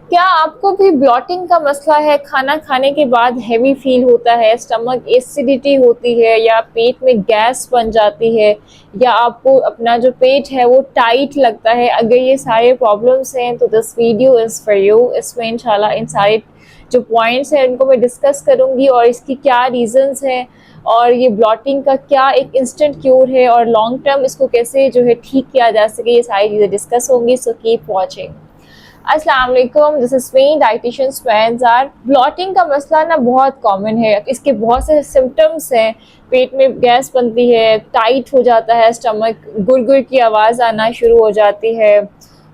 क्या आपको भी ब्लॉटिंग का मसला है? खाना खाने के बाद हैवी फील होता है, स्टमक एसिडिटी होती है, या पेट में गैस बन जाती है, या आपको अपना जो पेट है वो टाइट लगता है? अगर ये सारे प्रॉब्लम्स हैं तो this video is for you. इसमें इंशाल्लाह इन सारे जो पॉइंट्स हैं उनको मैं डिस्कस करूँगी और इसकी क्या रीज़न्स हैं, और ये ब्लॉटिंग का क्या एक इंस्टेंट क्योर है, और लॉन्ग टर्म इसको कैसे जो है ठीक किया जा सके, ये सारी चीज़ें डिस्कस होंगी। So keep watching. अस्सलाम वालेकुम, दिस इज़ मी डाइटिशियन स्वेंजार। ब्लॉटिंग का मसला ना बहुत कॉमन है। इसके बहुत से सिम्टम्स हैं। पेट में गैस बनती है, टाइट हो जाता है स्टमक, गुड़ की आवाज़ आना शुरू हो जाती है,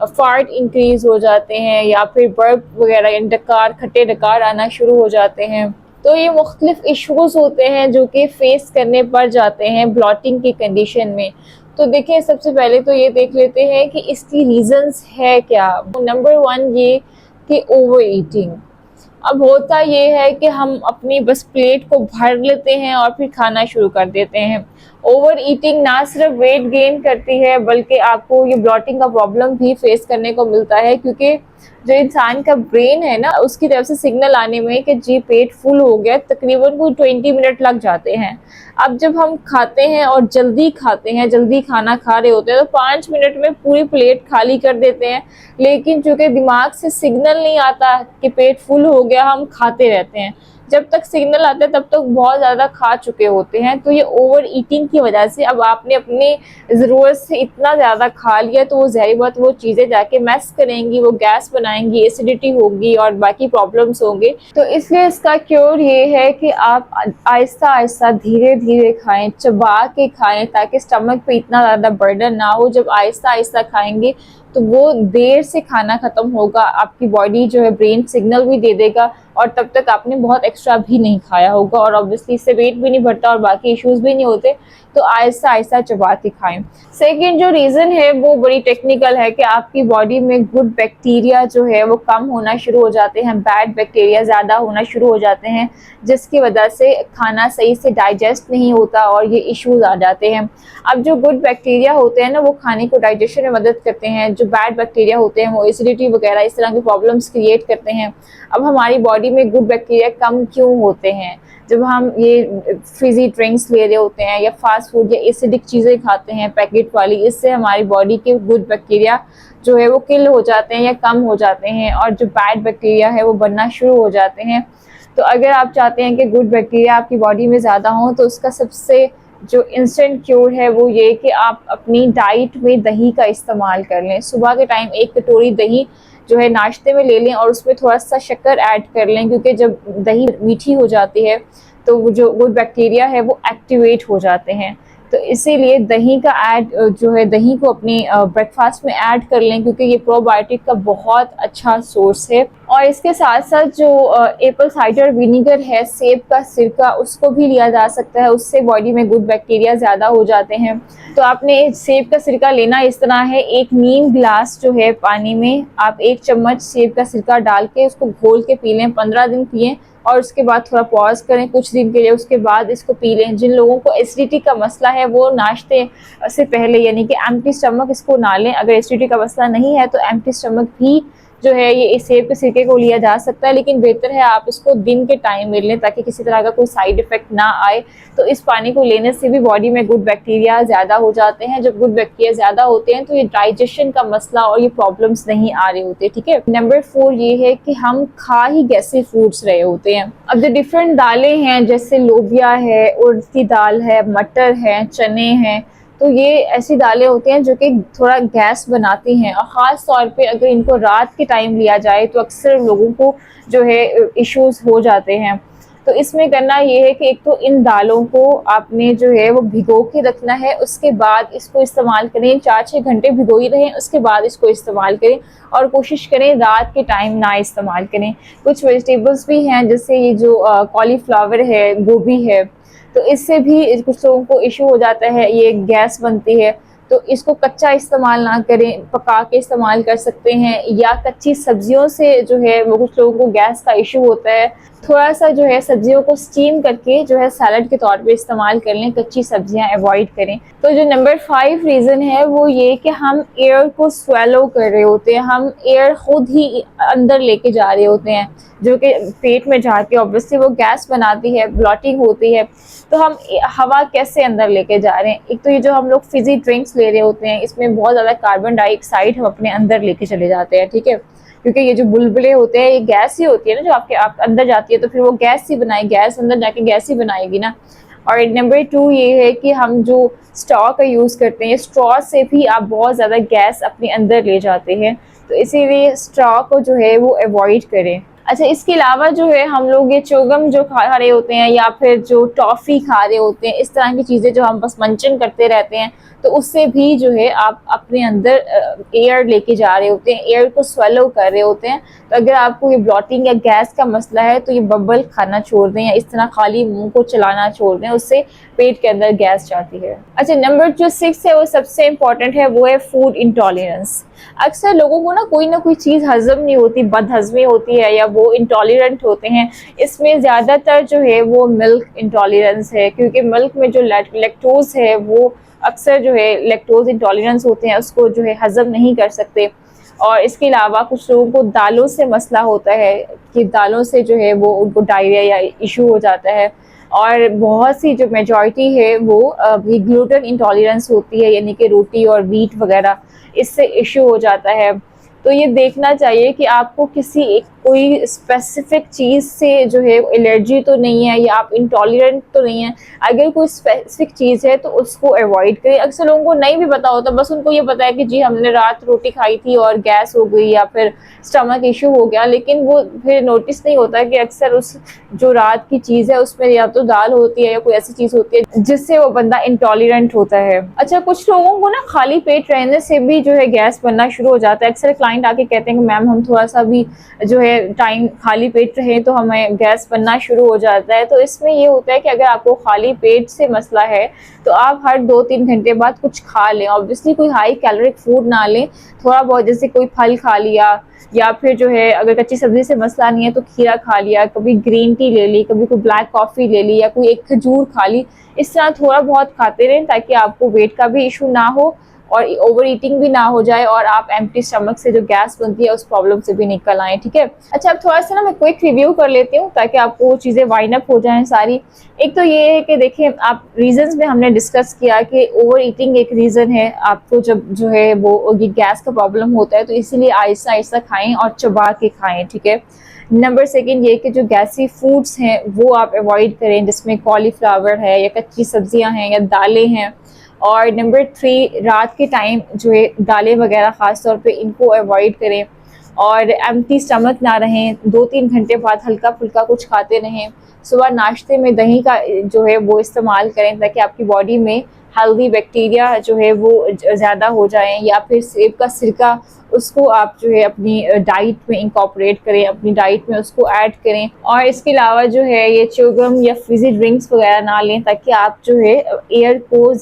फार्ट इंक्रीज हो जाते हैं, या फिर बर्प वगैरह डकार खट्टे डकार आना शुरू हो जाते हैं। तो ये मुख्तलिफ इशूज़ होते हैं जो कि फेस करने पड़ जाते हैं ब्लॉटिंग की कंडीशन में। तो देखिए, सबसे पहले तो ये देख लेते हैं कि इसकी रीजंस है क्या। नंबर वन ये कि ओवर ईटिंग। अब होता ये है कि हम अपनी बस प्लेट को भर लेते हैं और फिर खाना शुरू कर देते हैं। ओवर ईटिंग ना सिर्फ वेट गेन करती है बल्कि आपको ये ब्लॉटिंग का प्रॉब्लम भी फेस करने को मिलता है, क्योंकि जो इंसान का ब्रेन है ना, उसकी तरफ से सिग्नल आने में कि जी पेट फुल हो गया तकरीबन कोई 20 मिनट लग जाते हैं। अब जब हम खाते हैं और जल्दी खाते हैं, जल्दी खाना खा रहे होते हैं, तो 5 मिनट में पूरी प्लेट खाली कर देते हैं। लेकिन चूंकि दिमाग से सिग्नल नहीं आता कि पेट फुल हो गया, हम खाते रहते हैं। जब तक सिग्नल आता है तब तक बहुत ज़्यादा खा चुके होते हैं। तो ये ओवर ईटिंग की वजह से अब आपने अपनी ज़रूरत से इतना ज़्यादा खा लिया, तो वो ज़ाहिर बात वो चीज़ें जाके मैस करेंगी, वो गैस बनाएंगी, एसिडिटी होगी और बाकी प्रॉब्लम्स होंगे। तो इसलिए इसका क्योर ये है कि आप आहिस्ता आहिस्ता धीरे धीरे खाएं, चबा के खाएं, ताकि स्टमक पे इतना ज़्यादा बर्डन ना हो। जब आहिस्ता आहिस्ता खाएंगे तो वो देर से खाना ख़त्म होगा, आपकी बॉडी जो है ब्रेन सिग्नल भी दे देगा, और तब तक आपने बहुत एक्स्ट्रा भी नहीं खाया होगा, और ऑब्वियसली इससे वेट भी नहीं बढ़ता और बाकी इश्यूज़ भी नहीं होते। तो आहिस्ता आहिस्ता चबा के खाएं। सेकेंड जो रीज़न है वो बड़ी टेक्निकल है कि आपकी बॉडी में गुड बैक्टीरिया जो है वो कम होना शुरू हो जाते हैं, बैड बैक्टीरिया ज़्यादा होना शुरू हो जाते हैं, जिसकी वजह से खाना सही से डाइजेस्ट नहीं होता और ये इश्यूज़ आ जाते हैं। अब जो गुड बैक्टीरिया होते हैं ना, वो खाने को डाइजेशन में मदद करते हैं। जो बैड बैक्टीरिया होते हैं वो एसिडिटी वगैरह इस तरह की प्रॉब्लम्स क्रिएट करते हैं। अब हमारी बॉडी में गुड बैक्टीरिया कम क्यों होते हैं? जब हम ये फ्रिजी ड्रिंक्स ले रहे होते हैं, या फास्ट फूड या एसिडिक चीज़ें खाते हैं पैकेट वाली, इससे हमारी बॉडी के गुड बैक्टीरिया जो है वो किल हो जाते हैं या कम हो जाते हैं, और जो बैड बैक्टीरिया है वो बनना शुरू हो जाते हैं। तो अगर आप चाहते हैं कि गुड बैक्टीरिया आपकी बॉडी में ज़्यादा हों, तो उसका सबसे जो इंस्टेंट क्योर है वो ये कि आप अपनी डाइट में दही का इस्तेमाल कर लें। सुबह के टाइम 1 कटोरी दही जो है नाश्ते में ले लें और उसमें थोड़ा सा शक्कर ऐड कर लें, क्योंकि जब दही मीठी हो जाती है तो वो जो गुड बैक्टीरिया है वो एक्टिवेट हो जाते हैं। तो इसीलिए दही का ऐड जो है, दही को अपनी ब्रेकफास्ट में ऐड कर लें, क्योंकि ये प्रोबायोटिक का बहुत अच्छा सोर्स है। और इसके साथ साथ जो एप्पल साइडर विनीगर है, सेब का सिरका, उसको भी लिया जा सकता है। उससे बॉडी में गुड बैक्टीरिया ज़्यादा हो जाते हैं। तो आपने सेब का सिरका लेना इस तरह है, एक नीम गिलास जो है पानी में आप 1 चम्मच सेब का सिरका डाल के उसको घोल के पी लें। 15 दिन पिएँ और उसके बाद थोड़ा पॉज करें कुछ दिन के लिए, उसके बाद इसको पी लें। जिन लोगों को एसिडिटी का मसला है वो नाश्ते से पहले यानी कि एम्प्टी स्टमक इसको ना लें। अगर एसिडिटी का मसला नहीं है तो एम्प्टी स्टमक भी जो है ये सेब के सिरके को लिया जा सकता है, लेकिन बेहतर है आप इसको दिन के टाइम में लें ताकि किसी तरह का कोई साइड इफेक्ट ना आए। तो इस पानी को लेने से भी बॉडी में गुड बैक्टीरिया ज़्यादा हो जाते हैं। जब गुड बैक्टीरिया ज़्यादा होते हैं तो ये डाइजेशन का मसला और ये प्रॉब्लम्स नहीं आ रहे होते। ठीक है। नंबर 4 ये है कि हम खा ही गैसी फूड्स रहे होते हैं। अब जो डिफरेंट दालें हैं, जैसे लोबिया है, उड़द की दाल है, मटर है, चने हैं, तो ये ऐसी दालें होती हैं जो कि थोड़ा गैस बनाती हैं, और ख़ास तौर पे अगर इनको रात के टाइम लिया जाए तो अक्सर लोगों को जो है इश्यूज हो जाते हैं। तो इसमें करना ये है कि एक तो इन दालों को आपने जो है वो भिगो के रखना है, उसके बाद इसको इस्तेमाल करें। 4-6 घंटे भिगोई रहें, उसके बाद इसको इस्तेमाल करें, और कोशिश करें रात के टाइम ना इस्तेमाल करें। कुछ वेजिटेबल्स भी हैं, जैसे ये जो कॉलीफ्लावर है, गोभी है, तो इससे भी कुछ लोगों को इशू हो जाता है, ये गैस बनती है। तो इसको कच्चा इस्तेमाल ना करें, पका के इस्तेमाल कर सकते हैं, या कच्ची सब्जियों से जो है वो कुछ लोगों को गैस का इशू होता है, थोड़ा सा जो है सब्जियों को स्टीम करके जो है सैलड के तौर पे इस्तेमाल कर लें, कच्ची सब्जियां अवॉइड करें। तो जो नंबर 5 रीज़न है वो ये कि हम एयर को स्वेलो कर रहे होते हैं, हम एयर खुद ही अंदर लेके जा रहे होते हैं, जो कि पेट में जाके ऑब्वियसली वो गैस बनाती है, ब्लॉटिंग होती है। तो हम हवा कैसे अंदर लेके जा रहे हैं? एक तो ये जो हम लोग फिजी ड्रिंक्स ले रहे होते हैं, इसमें बहुत ज़्यादा कार्बन डाइऑक्साइड हम अपने अंदर लेके चले जाते हैं, ठीक है, क्योंकि ये जो बुलबुले होते हैं ये गैस ही होती है ना जो आपके आप अंदर जाती है, तो फिर वो गैस ही बनाए, गैस अंदर जाके गैस ही बनाएगी ना। और नंबर 2 ये है कि हम जो स्ट्रॉ का यूज़ करते हैं, स्ट्रॉ से भी आप बहुत ज़्यादा गैस अपने अंदर ले जाते हैं, तो इसीलिए स्ट्रॉ को जो है वो अवॉइड करें। अच्छा, इसके अलावा जो है हम लोग ये च्युइंगम जो खा रहे होते हैं या फिर जो टॉफ़ी खा रहे होते हैं, इस तरह की चीज़ें जो हम बस मंचन करते रहते हैं, तो उससे भी जो है आप अपने अंदर एयर लेके जा रहे होते हैं, एयर को स्वेलो कर रहे होते हैं। तो अगर आपको ये ब्लॉटिंग या गैस का मसला है तो ये बबल खाना छोड़ दें या इस तरह खाली मुंह को चलाना छोड़ दें, उससे पेट के अंदर गैस जाती है। अच्छा, नंबर जो 6 है वो सबसे इम्पॉर्टेंट है, वो है फूड इंटॉलरेंस। अक्सर लोगों को ना कोई चीज़ हजम नहीं होती, बदहजमी होती है या वो इंटॉलरेंट होते हैं। इसमें ज़्यादातर जो है वो मिल्क इंटॉलरेंस है, क्योंकि मिल्क में जो लैक्टोज है वो अक्सर जो है लैक्टोज इंटॉलरेंस होते हैं, उसको जो है हजम नहीं कर सकते। और इसके अलावा कुछ लोगों को दालों से मसला होता है कि दालों से जो है वो उनको डायरिया या इशू हो जाता है। और बहुत सी जो मेजॉरिटी है वो ग्लूटेन इंटॉलरेंस होती है, यानी कि रोटी और वीट वगैरह, इससे इशू हो जाता है। तो ये देखना चाहिए कि आपको किसी एक कोई स्पेसिफिक चीज़ से जो है एलर्जी तो नहीं है या आप इंटॉलरेंट तो नहीं है। अगर कोई स्पेसिफिक चीज़ है तो उसको अवॉइड करें। अक्सर लोगों को नहीं भी पता होता, बस उनको ये पता है कि जी हमने रात रोटी खाई थी और गैस हो गई या फिर स्टमक इशू हो गया, लेकिन वो फिर नोटिस नहीं होता कि अक्सर उस जो रात की चीज़ है उसमें या तो दाल होती है या कोई ऐसी चीज़ होती है जिससे वो बंदा इंटॉलरेंट होता है। अच्छा, कुछ लोगों को ना खाली पेट रहने से भी जो है गैस बनना शुरू हो जाता है। अक्सर क्लाइंट आके कहते हैं कि मैम हम थोड़ा सा भी जो है टाइम खाली पेट रहे तो हमें गैस बनना शुरू हो जाता है। तो इसमें ये होता है कि अगर आपको खाली पेट से मसला है तो आप हर 2-3 घंटे बाद कुछ खा लें। ऑब्वियसली कोई हाई कैलोरिक फूड ना लें, थोड़ा बहुत जैसे कोई फल खा लिया या फिर जो है अगर कच्ची सब्जी से मसला नहीं है तो खीरा खा लिया, कभी ग्रीन टी ले ली, कभी कोई ब्लैक कॉफ़ी ले ली या कोई एक खजूर खा ली। इस तरह थोड़ा बहुत खाते रहें ताकि आपको वेट का भी इशू ना हो और ओवर ईटिंग भी ना हो जाए और आप एम्प्टी स्टमक से जो गैस बनती है उस प्रॉब्लम से भी निकल आए, ठीक है। अच्छा, अब थोड़ा सा ना मैं क्विक रिव्यू कर लेती हूँ ताकि आपको वो चीज़ें वाइंड अप हो जाएं सारी। एक तो ये है कि देखिए, आप रीजंस में हमने डिस्कस किया कि ओवर ईटिंग एक रीज़न है, आपको जब जो है वो ये गैस का प्रॉब्लम होता है तो इसीलिए आहिस्ता आहिस्ता खाएं और चबा के खाएं, ठीक है। नंबर सेकंड ये कि जो गैसी फूड्स हैं वो आप अवॉइड करें, जिसमें कॉलीफ्लावर है या कच्ची सब्जियां हैं या दालें हैं। और नंबर 3, रात के टाइम जो है दालें वगैरह ख़ास तौर पे इनको अवॉइड करें और एम्प्टी स्टमक ना रहें। 2-3 घंटे बाद हल्का फुल्का कुछ खाते रहें। सुबह नाश्ते में दही का जो है वो इस्तेमाल करें ताकि आपकी बॉडी में हेल्दी बैक्टीरिया जो है वो ज़्यादा हो जाएं, या फिर सेब का सिरका उसको आप जो है अपनी डाइट में इंकॉर्पोरेट करें, अपनी डाइट में उसको ऐड करें। और इसके अलावा जो है ये च्युइंगम या फिजी ड्रिंक्स वगैरह ना लें ताकि आप जो है एयर को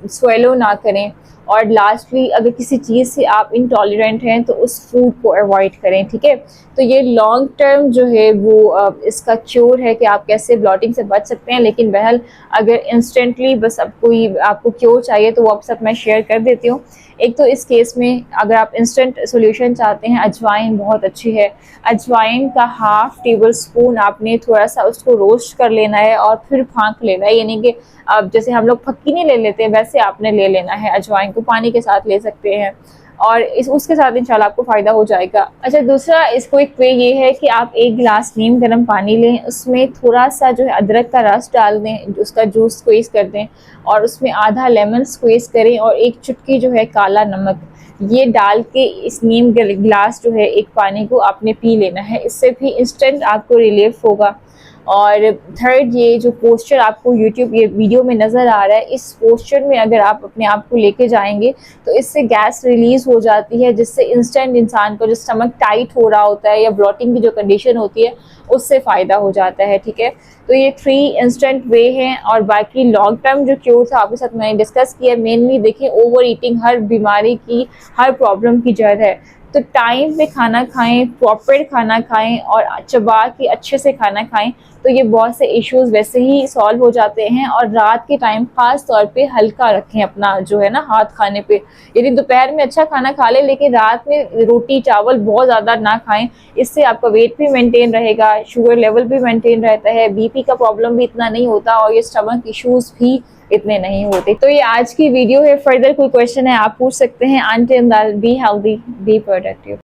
स्वेलो ना करें। और लास्टली, अगर किसी चीज़ से आप इंटॉलरेंट हैं तो उस फूड को अवॉइड करें, ठीक है। तो ये लॉन्ग टर्म जो है वो इसका क्योर है कि आप कैसे ब्लॉटिंग से बच सकते हैं। लेकिन बहरहाल अगर इंस्टेंटली बस आपको क्योर चाहिए तो वो आप सब मैं शेयर कर देती हूँ। एक तो इस केस में अगर आप इंस्टेंट सोल्यूशन चाहते हैं, अजवाइन बहुत अच्छी है। अजवाइन का 1/2 टेबल स्पून आपने थोड़ा सा उसको रोस्ट कर लेना है और फिर फाँक लेना है, यानी कि अब जैसे हम लोग फक्की नहीं ले लेते वैसे आपने ले लेना है। अजवाइन को पानी के साथ ले सकते हैं और उसके साथ इंशाल्लाह आपको फ़ायदा हो जाएगा। अच्छा, दूसरा इसको एक वे ये है कि आप 1 गिलास नीम गर्म पानी लें, उसमें थोड़ा सा जो है अदरक का रस डाल दें, उसका जूस स्क्वीज़ कर दें और उसमें आधा लेमन स्क्वीज़ करें और 1 चुटकी जो है काला नमक, ये डाल के इस नीम गिलास जो है एक पानी को आपने पी लेना है। इससे भी इंस्टेंट आपको रिलीफ होगा। और थर्ड, ये जो पोस्चर आपको यूट्यूब ये वीडियो में नज़र आ रहा है, इस पोस्चर में अगर आप अपने आप को लेके जाएंगे तो इससे गैस रिलीज़ हो जाती है, जिससे इंस्टेंट इंसान को जो स्टमक टाइट हो रहा होता है या ब्लॉटिंग की जो कंडीशन होती है उससे फ़ायदा हो जाता है, ठीक है। तो ये 3 इंस्टेंट वे हैं और बाकी लॉन्ग टर्म जो क्योर था आपके साथ मैंने डिस्कस किया। मेनली देखिए, ओवर ईटिंग हर बीमारी की, हर प्रॉब्लम की जड़ है। तो टाइम पे खाना खाएं, प्रॉपर खाना खाएं और चबा के अच्छे से खाना खाएं, तो ये बहुत से इश्यूज वैसे ही सॉल्व हो जाते हैं। और रात के टाइम खास तौर पे हल्का रखें अपना जो है ना हाथ खाने पे। यदि दोपहर में अच्छा खाना खा ले लेकिन रात में रोटी चावल बहुत ज़्यादा ना खाएं, इससे आपका वेट भी मेंटेन रहेगा, शुगर लेवल भी मेंटेन रहता है, बीपी का प्रॉब्लम भी इतना नहीं होता और ये स्टमक इश्यूज भी इतने नहीं होते। तो ये आज की वीडियो है। फर्दर कोई क्वेश्चन है आप पूछ सकते हैं। Until then be healthy, be productive.